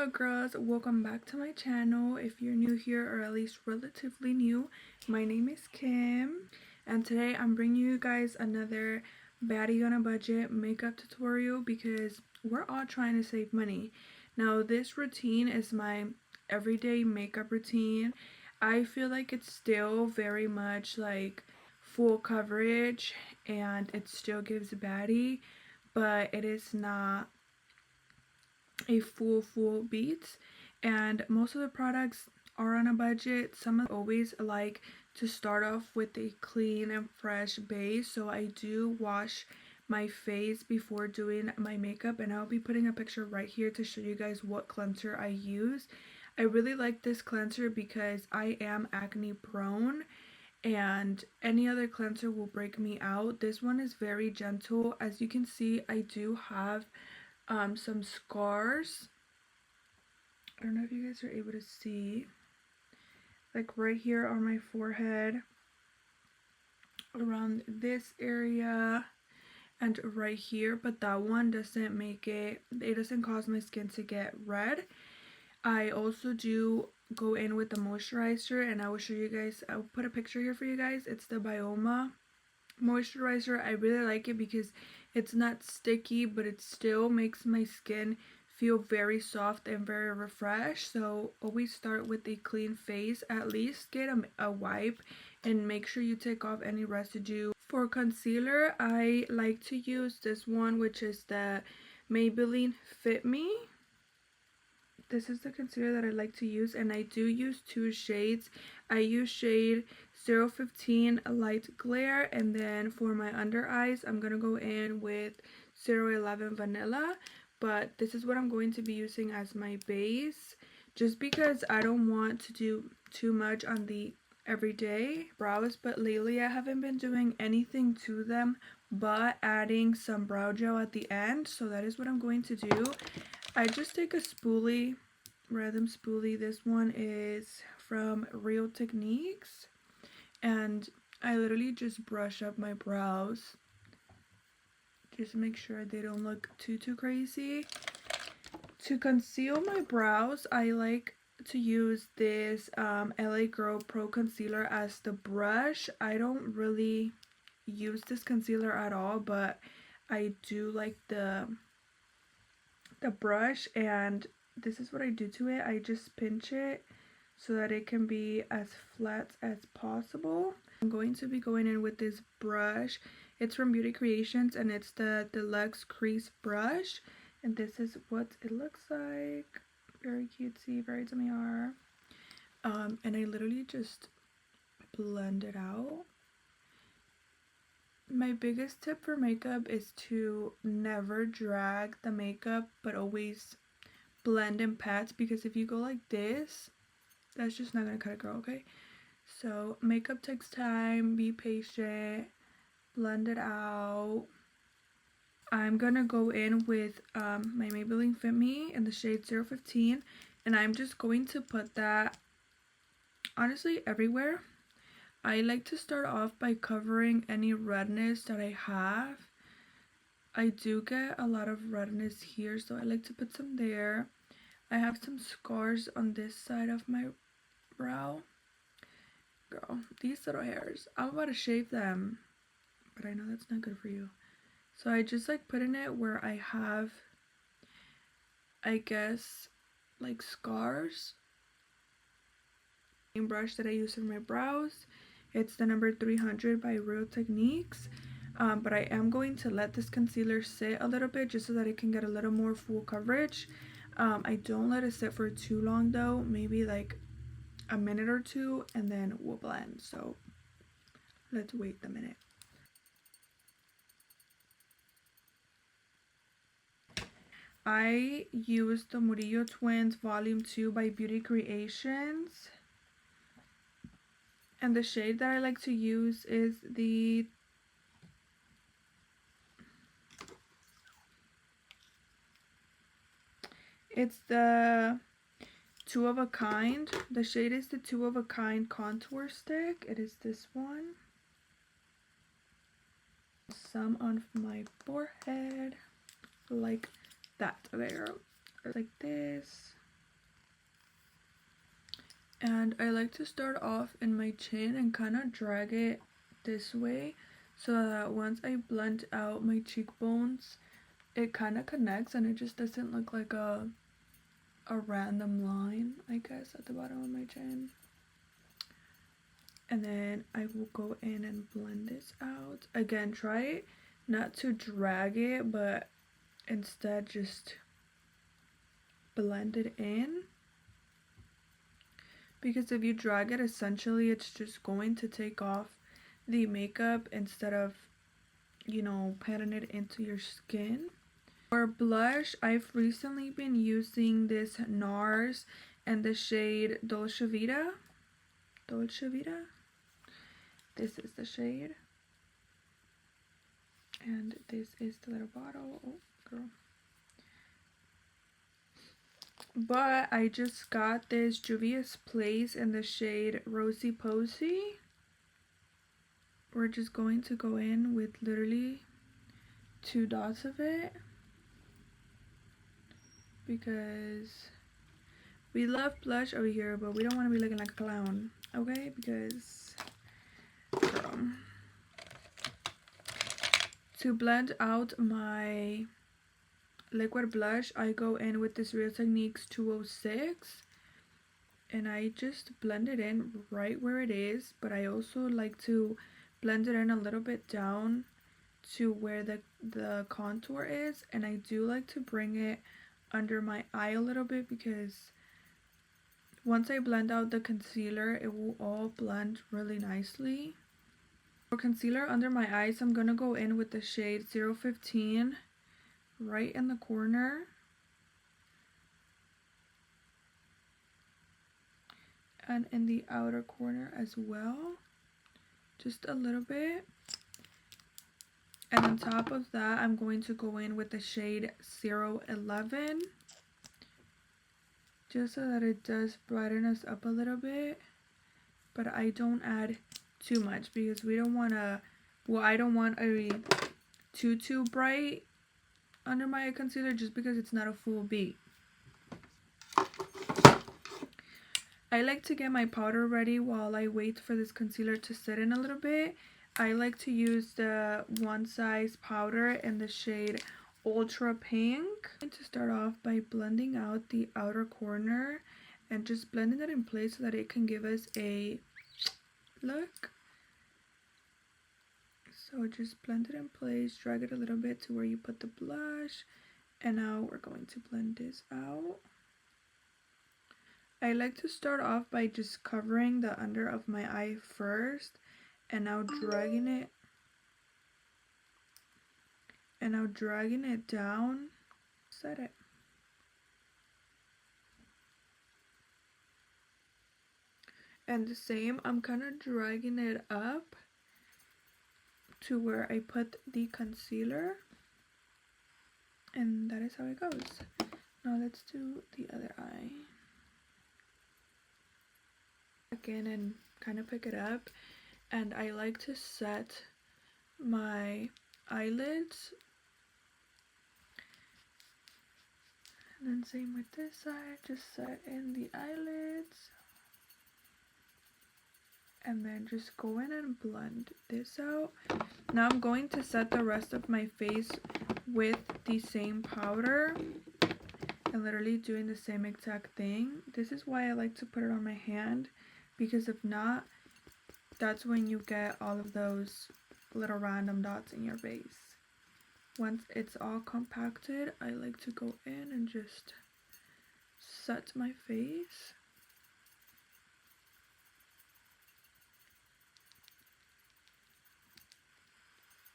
Hello girls, welcome back to my channel. If you're new here or at least relatively new, my name is Kim and today I'm bringing you guys another baddie on a budget makeup tutorial because we're all trying to save money. Now this routine is my everyday makeup routine. I feel like it's still very much like full coverage and it still gives baddie, but it is not a full beat, and most of the products are on a budget. Some always like to start off with a clean and fresh base, so I do wash my face before doing my makeup, and I'll be putting a picture right here to show you guys what cleanser I use. I really like this cleanser because I am acne prone and any other cleanser will break me out. This one is very gentle. As you can see, I do have some scars. I don't know if you guys are able to see, like right here on my forehead, around this area, and right here, but that one doesn't make it doesn't cause my skin to get red. I also do go in with the moisturizer, and I will show you guys. I'll put a picture here for you guys. It's the Byoma moisturizer. I really like it because it's not sticky, but it still makes my skin feel very soft and very refreshed. So always start with a clean face. At least get a wipe and make sure you take off any residue. For concealer, I like to use this one, which is the Maybelline Fit Me. This is the concealer that I like to use, and I do use two shades. I use shade 015 Light Glare, and then for my under eyes I'm gonna go in with 011 Vanilla, but this is what I'm going to be using as my base just because I don't want to do too much on the everyday brows. But lately I haven't been doing anything to them but adding some brow gel at the end, so that is what I'm going to do. I just take a spoolie, random spoolie. This one is from Real Techniques, and I literally just brush up my brows just to make sure they don't look too crazy. To conceal my brows, I like to use this LA Girl Pro Concealer as the brush. I don't really use this concealer at all, but I do like the brush, and this is what I do to it. I just pinch it so that it can be as flat as possible. I'm going to be going in with this brush. It's from Beauty Creations and it's the Deluxe Crease Brush, and this is what it looks like. Very cutesy, very demure. And I literally just blend it out. My biggest tip for makeup is to never drag the makeup, but always blend and pat, because if you go like this, that's just not gonna cut it, girl, okay? So makeup takes time, be patient, blend it out. I'm gonna go in with my Maybelline Fit Me in the shade 015, and I'm just going to put that honestly everywhere. I like to start off by covering any redness that I have. I do get a lot of redness here, so I like to put some there. I have some scars on this side of my brow. Girl, these little hairs. I'm about to shave them, but I know that's not good for you. So I just like putting it where I have, I guess, like scars. Same brush that I use for my brows. It's the number 300 by Real Techniques. But I am going to let this concealer sit a little bit just so that it can get a little more full coverage. I don't let it sit for too long though, maybe like a minute or two, and then we'll blend. So let's wait a minute. I used the Murillo Twins Volume 2 by Beauty Creations, and the shade that I like to use is it's the Two of a Kind. The shade is the Two of a Kind Contour Stick. It is this one. Some on my forehead, like that. Okay, girl. Like this. And I like to start off in my chin and kind of drag it this way so that once I blend out my cheekbones, it kind of connects and it just doesn't look like a random line, I guess, at the bottom of my chin. And then I will go in and blend this out. Again, try not to drag it, but instead just blend it in. Because if you drag it, essentially it's just going to take off the makeup instead of, you know, patting it into your skin. For blush, I've recently been using this NARS and the shade Dolce Vita. Dolce Vita. This is the shade. And this is the little bottle. Oh, girl. But I just got this Juvia's Place in the shade Rosy Posy. We're just going to go in with literally 2 dots of it. Because we love blush over here, but we don't want to be looking like a clown. Okay? Because, girl. To blend out my liquid blush, I go in with this Real Techniques 206 and I just blend it in right where it is, but I also like to blend it in a little bit down to where the contour is, and I do like to bring it under my eye a little bit because once I blend out the concealer, it will all blend really nicely. For concealer under my eyes, I'm gonna go in with the shade 015 right in the corner. And in the outer corner as well. Just a little bit. And on top of that, I'm going to go in with the shade 011. Just so that it does brighten us up a little bit. But I don't add too much because we don't want to, well, I don't want a too bright under my eye concealer just because it's not a full beat. I like to get my powder ready while I wait for this concealer to set in a little bit. I like to use the One Size powder in the shade Ultra Pink. I'm going to start off by blending out the outer corner and just blending it in place so that it can give us a look. So just blend it in place, drag it a little bit to where you put the blush, and now we're going to blend this out. I like to start off by just covering the under of my eye first, and now dragging it down, set it. And the same, I'm kind of dragging it up to where I put the concealer, and that is how it goes. Now let's do the other eye again and kind of pick it up. And I like to set my eyelids, and then same with this side, just set in the eyelids. And then just go in and blend this out. Now I'm going to set the rest of my face with the same powder and literally doing the same exact thing. This is why I like to put it on my hand, because if not, that's when you get all of those little random dots in your face. Once it's all compacted, I like to go in and just set my face.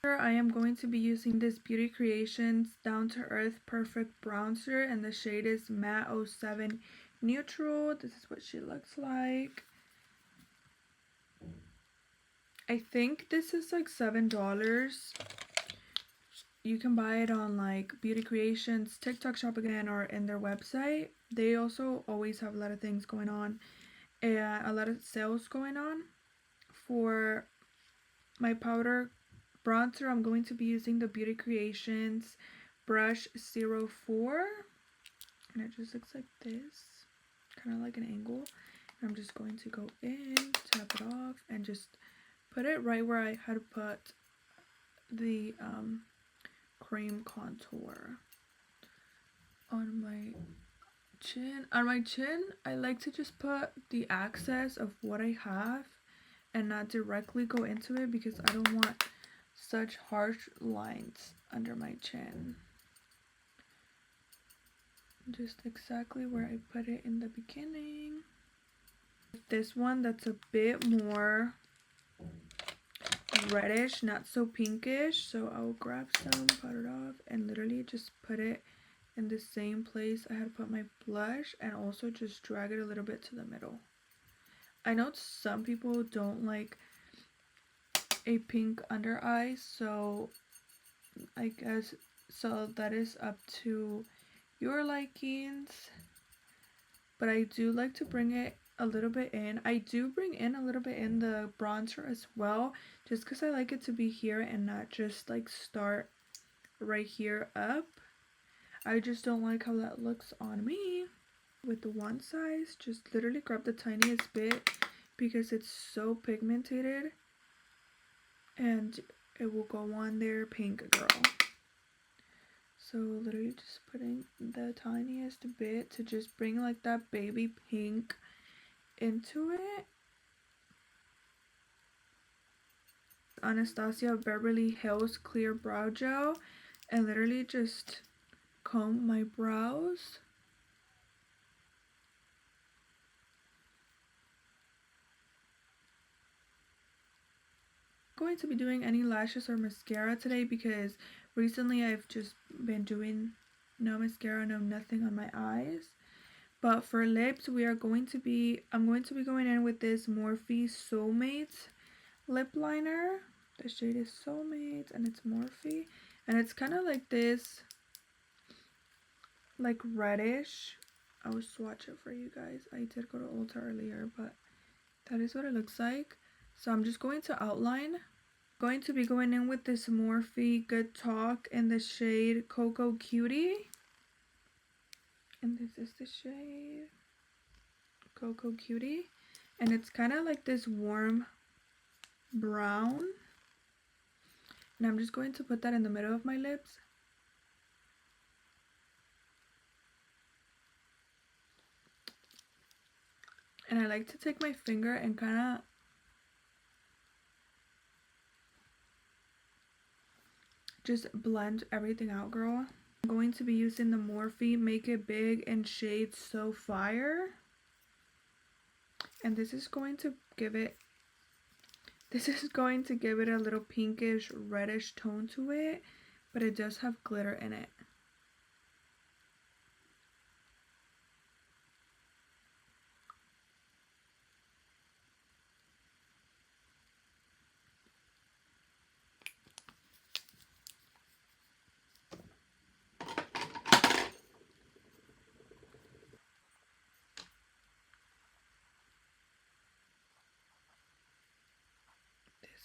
I am going to be using this Beauty Creations Down to Earth Perfect Bronzer, and the shade is Matte 07 Neutral. This is what she looks like. I think this is like $7. You can buy it on like Beauty Creations TikTok shop again, or in their website. They also always have a lot of things going on, and a lot of sales going on. For my powder bronzer, I'm going to be using the Beauty Creations brush 04, and it just looks like this, kind of like an angle. I'm just going to go in, tap it off, and just put it right where I had put the cream contour on my chin. On my chin, I like to just put the excess of what I have and not directly go into it because I don't want such harsh lines under my chin. Just exactly where I put it in the beginning. This one that's a bit more reddish, not so pinkish, so I'll grab some, pat it off, and literally just put it in the same place I had put my blush, and also just drag it a little bit to the middle. I know some people don't like a pink under eye, so I guess so that is up to your likings, but I do like to bring it a little bit in. I do bring in a little bit in the bronzer as well, just because I like it to be here and not just like start right here up. I just don't like how that looks on me. With the one size, just literally grab the tiniest bit because it's so pigmented and it will go on there pink, girl. So literally just putting the tiniest bit to just bring like that baby pink into it. Anastasia Beverly Hills Clear Brow Gel, and literally just comb my brows. Going to be doing any lashes or mascara today because recently I've just been doing no mascara, no nothing on my eyes. But for lips, I'm going to be going in with this Morphe Soulmates lip liner. The shade is Soulmates and it's Morphe, and it's kind of like this, like reddish. I will swatch it for you guys. I did go to Ulta earlier, but that is what it looks like. So I'm just going to outline. Going to be going in with this Morphe Good Talk in the shade Cocoa Cutie. And this is the shade Cocoa Cutie. And it's kind of like this warm brown. And I'm just going to put that in the middle of my lips. And I like to take my finger and kind of just blend everything out, girl. I'm going to be using the Morphe Make It Big in shade So Fire. And this is going to give it a little pinkish reddish tone to it, but it does have glitter in it.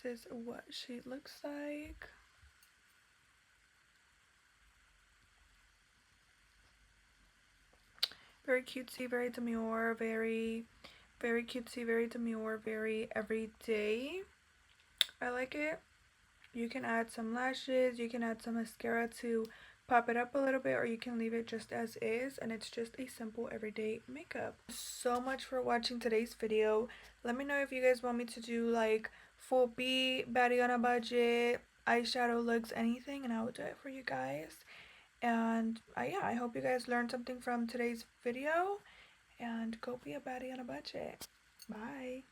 This is what she looks like. Very cutesy, very demure, very cutesy, very demure, very everyday. I like it. You can add some lashes, you can add some mascara to pop it up a little bit, or you can leave it just as is, and it's just a simple everyday makeup. So much for watching today's video. Let me know if you guys want me to do like full beat, baddie on a budget, eyeshadow looks, anything, and I will do it for you guys. And yeah, I hope you guys learned something from today's video, and go be a baddie on a budget. Bye.